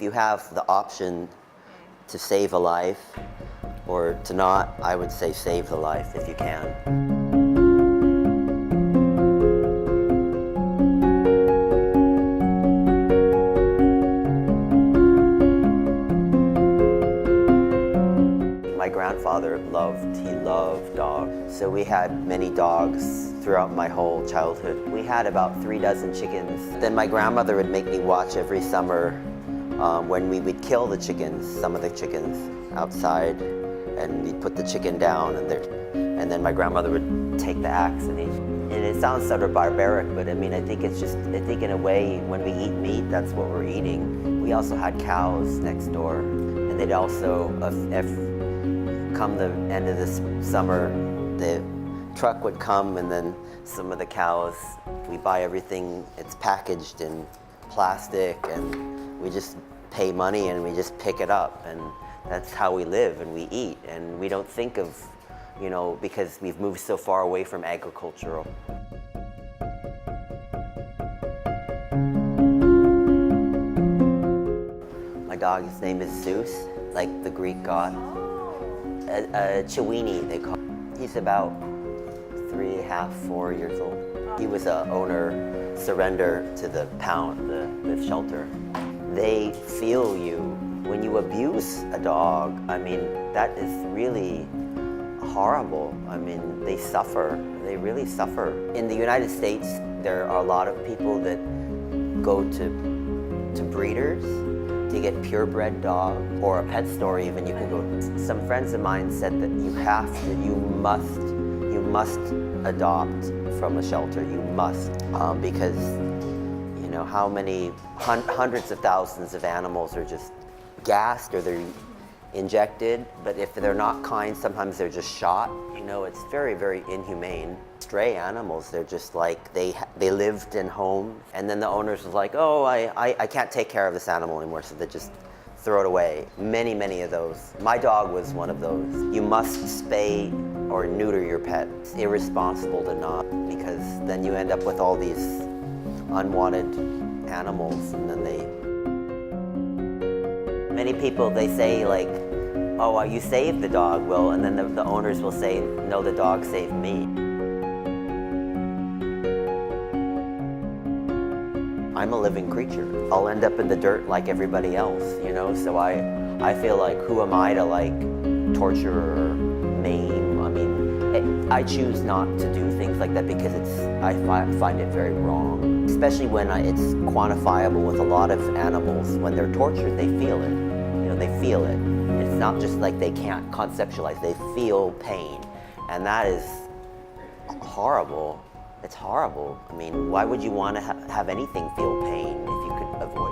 if you have the option to save a life or to not, I would say save the life if you can. My grandfather loved dogs. So we had many dogs throughout my whole childhood. We had about 3 dozen chickens. Then my grandmother would make me watch every summer when we would kill the chickens, some of the chickens outside, and we'd put the chicken down, and then my grandmother would take the axe and it sounds sort of barbaric, but I mean, I think in a way, when we eat meat, that's what we're eating. We also had cows next door, and they'd also, come the end of this summer, the truck would come, and then some of the cows, we buy everything, it's packaged in plastic, and we just pay money and we just pick it up, and that's how we live and we eat, and we don't think of, because we've moved so far away from agricultural. My dog, his name is Zeus, like the Greek god. Chiweenie, they call him. He's about 3.5, 4 years old. He was an owner, surrender to the pound, the shelter. They feel you. When you abuse a dog, I mean, that is really horrible. I mean, they suffer. They really suffer. In the United States, there are a lot of people that go to breeders to get purebred dog, or a pet store even. You can go. Some friends of mine said that you must adopt from a shelter. You must, because how many hundreds of thousands of animals are just gassed or they're injected, but if they're not kind, sometimes they're just shot. It's very, very inhumane. Stray animals, they're just like, they lived in homes, and then the owners was like, oh, I can't take care of this animal anymore, so they just throw it away. Many, many of those. My dog was one of those. You must spay or neuter your pet. It's irresponsible to not, because then you end up with all these unwanted animals, and then many people, they say like, oh, you saved the dog, well, and then the owners will say, no, the dog saved me. I'm a living creature. I'll end up in the dirt like everybody else, so I feel like, who am I to like torture or maim? I mean, I choose not to do things like that because I find it very wrong, especially when it's quantifiable with a lot of animals. When they're tortured, they feel it. They feel it. It's not just like they can't conceptualize, they feel pain. And that is horrible. It's horrible. I mean, why would you want to have anything feel pain if you could avoid